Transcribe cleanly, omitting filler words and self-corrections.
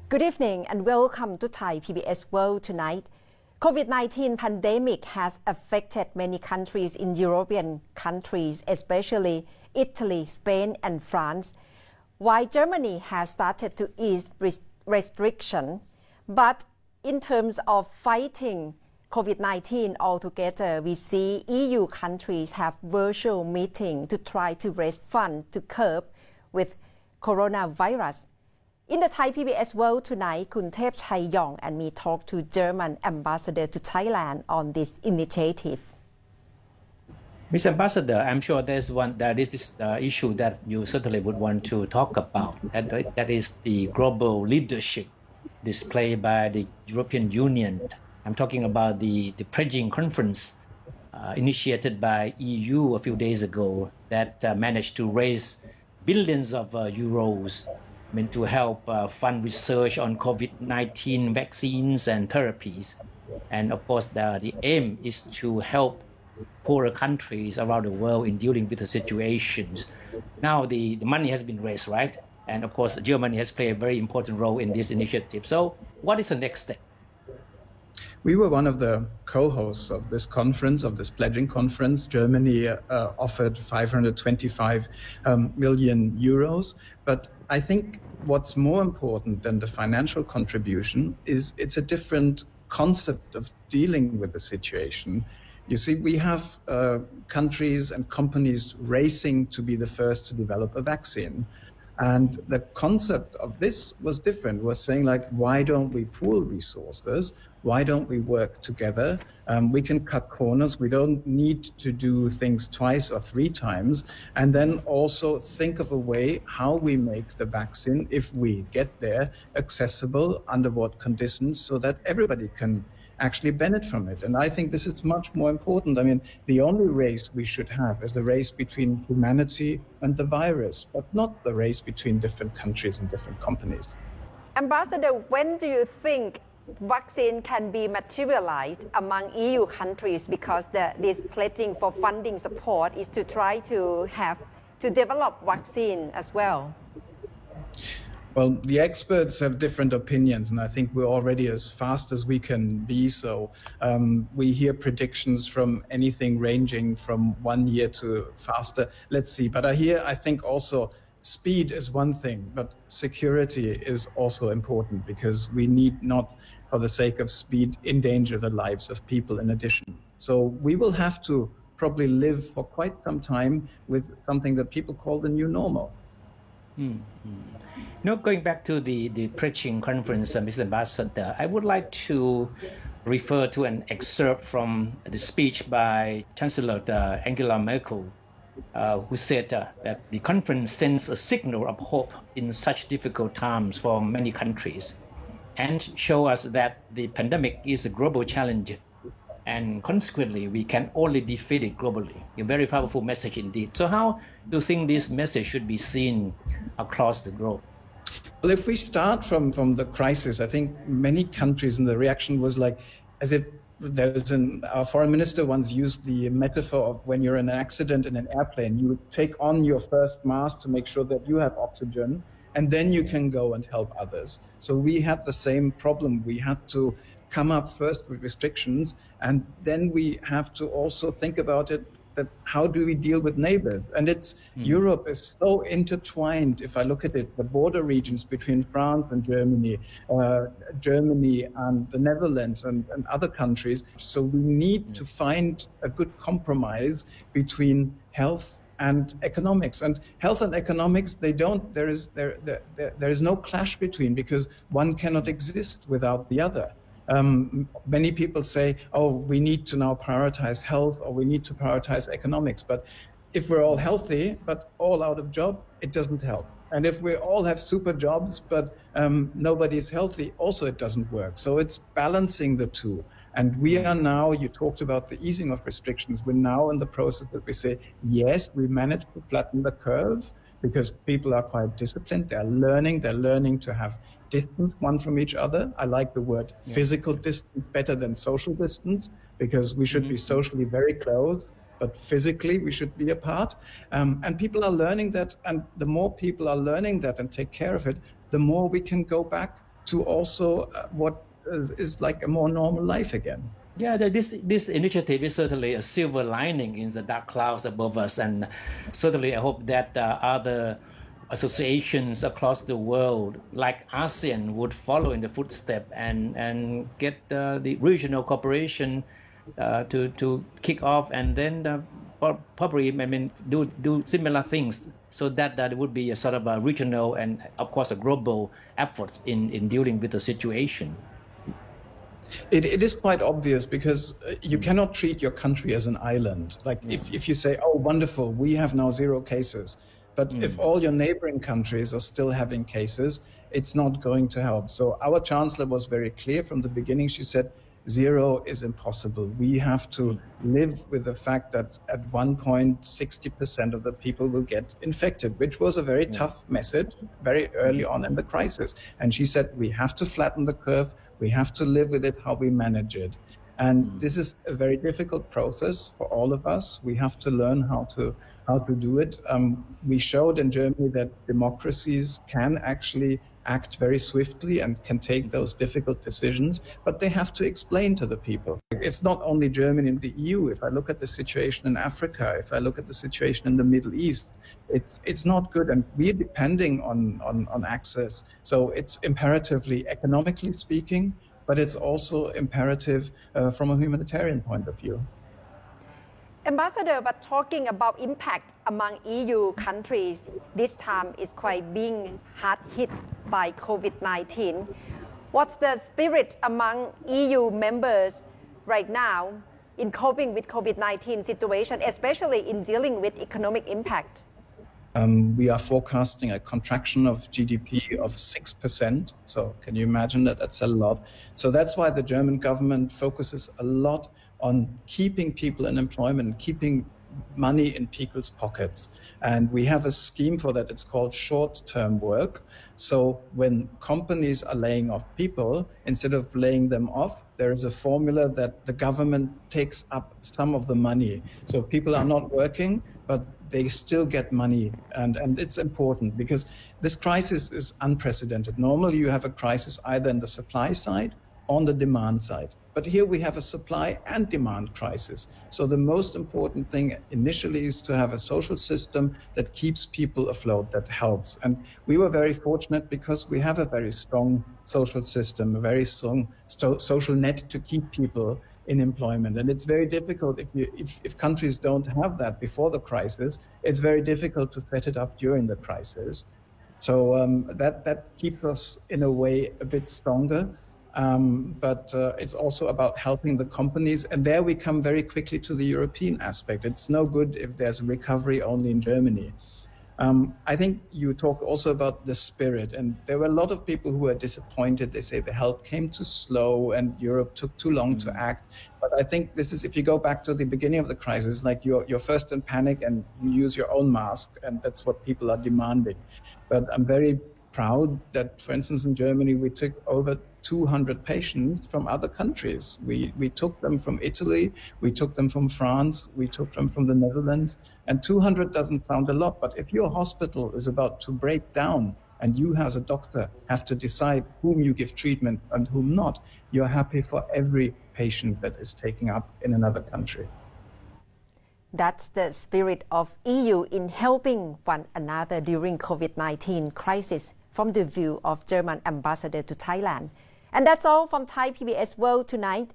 Good evening and welcome to Thai PBS World Tonight. COVID-19 pandemic has affected many countries in European countries, especially Italy, Spain and France, while Germany has started to ease restriction. But in terms of fighting COVID-19 altogether, we see EU countries have virtual meetings to try to raise funds to curb with coronavirus. In the Thai PBS World Tonight, Khun Thep Chai Yong and me talk to German ambassador to Thailand on this initiative. Mr. Ambassador, I'm sure there is this issue that you certainly would want to talk about, and that is the global leadership displayed by the European Union. I'm talking about the pledging conference initiated by EU a few days ago that managed to raise billions of euros to help fund research on COVID-19 vaccines and therapies. And of course, the aim is to help poorer countries around the world in dealing with the situations. Now the money has been raised, right? And of course, Germany has played a very important role in this initiative. So what is the next step? We were one of the co-hosts of this conference, of this pledging conference. Germany offered 525 million euros. But I think what's more important than the financial contribution is it's a different concept of dealing with the situation. You see, we have countries and companies racing to be the first to develop a vaccine. And the concept of this was different, was saying like, why don't we pool resources? Why don't we work together? We can cut corners. We don't need to do things twice or three times. And then also think of a way how we make the vaccine, if we get there, accessible, under what conditions, so that everybody can actually benefit from it. And I think this is much more important. I mean, the only race we should have is the race between humanity and the virus, but not the race between different countries and different companies. Ambassador, when do you think vaccine can be materialized among EU countries, because this pledging for funding support is to try to develop vaccine as well? Well, the experts have different opinions, and I think we're already as fast as we can be. So we hear predictions from anything ranging from 1 year to faster. Let's see. But I think also speed is one thing, but security is also important, because we need not, for the sake of speed, endanger the lives of people in addition. So we will have to probably live for quite some time with something that people call the new normal. Now, going back to the pledging conference, Mr. Ambassador, I would like to refer to an excerpt from the speech by Chancellor Angela Merkel, who said that the conference sends a signal of hope in such difficult times for many countries, and show us that the pandemic is a global challenge, and consequently we can only defeat it globally. A very powerful message indeed. So how do you think this message should be seen across the globe? Well, if we start from the crisis, I think many countries, and the reaction was like, as if our foreign minister once used the metaphor of when you're in an accident in an airplane, you take on your first mask to make sure that you have oxygen, and then you can go and help others. So we had the same problem. We had to come up first with restrictions, and then we have to also think about it, that how do we deal with neighbors? And Europe is so intertwined. If I look at it, the border regions between France and Germany and the Netherlands and other countries. So we need to find a good compromise between health and economics. And health and economics, there is no clash between, because one cannot exist without the other. Many people say, oh, we need to now prioritize health, or we need to prioritize economics. But if we're all healthy, but all out of job, it doesn't help. And if we all have super jobs, but nobody's healthy, also it doesn't work. So it's balancing the two. And we are now, you talked about the easing of restrictions, we're now in the process that we say, yes, we managed to flatten the curve, because people are quite disciplined. They're learning to have distance one from each other. I like the word physical distance better than social distance, because we should be socially very close, but physically we should be apart. And people are learning that, and the more people are learning that and take care of it, the more we can go back to also what is like a more normal life again. Yeah, this initiative is certainly a silver lining in the dark clouds above us, and certainly I hope that other associations across the world, like ASEAN, would follow in the footstep and get the regional cooperation to kick off, and then probably do similar things, so that there would be a sort of a regional and of course a global efforts in dealing with the situation. It is quite obvious, because you cannot treat your country as an island. Like if you say, oh, wonderful, we have now 0 cases, but if all your neighboring countries are still having cases, it's not going to help. So our chancellor was very clear from the beginning. She said, 0 is impossible. We have to live with the fact that at one point 60% of the people will get infected, which was a very tough message very early on in the crisis. And she said, we have to flatten the curve. We have to live with it, how we manage it. And this is a very difficult process for all of us. We have to learn how to do it. We showed in Germany that democracies can actually act very swiftly and can take those difficult decisions, but they have to explain to the people. It's not only Germany and the EU. If I look at the situation in Africa, if I look at the situation in the Middle East, it's not good, and we're depending on access. So it's imperatively, economically speaking, but it's also imperative from a humanitarian point of view. Ambassador, but talking about impact among EU countries, this time is quite being hard hit by COVID-19. What's the spirit among EU members right now in coping with COVID-19 situation, especially in dealing with economic impact? We are forecasting a contraction of GDP of 6%. So can you imagine that? That's a lot. So that's why the German government focuses a lot on keeping people in employment, keeping money in people's pockets. And we have a scheme for that. It's called short-term work. So when companies are laying off people, instead of laying them off, there is a formula that the government takes up some of the money. So people are not working, but they still get money. And it's important, because this crisis is unprecedented. Normally you have a crisis either in the supply side or on the demand side. But here we have a supply and demand crisis. So the most important thing initially is to have a social system that keeps people afloat, that helps. And we were very fortunate because we have a very strong social system, a very strong social net to keep people in employment. And it's very difficult if countries don't have that before the crisis. It's very difficult to set it up during the crisis. So that keeps us in a way a bit stronger. But it's also about helping the companies. And there we come very quickly to the European aspect. It's no good if there's a recovery only in Germany. I think you talk also about the spirit, and there were a lot of people who were disappointed. They say the help came too slow and Europe took too long to act. But I think this is, if you go back to the beginning of the crisis, like you're first in panic and you use your own mask, and that's what people are demanding. But I'm very proud that, for instance, in Germany, we took over 200 patients from other countries. We took them from Italy, we took them from France, we took them from the Netherlands, and 200 doesn't sound a lot, but if your hospital is about to break down and you as a doctor have to decide whom you give treatment and whom not, you're happy for every patient that is taken up in another country. That's the spirit of EU in helping one another during COVID-19 crisis, from the view of German ambassador to Thailand. And that's all from Thai PBS World Tonight.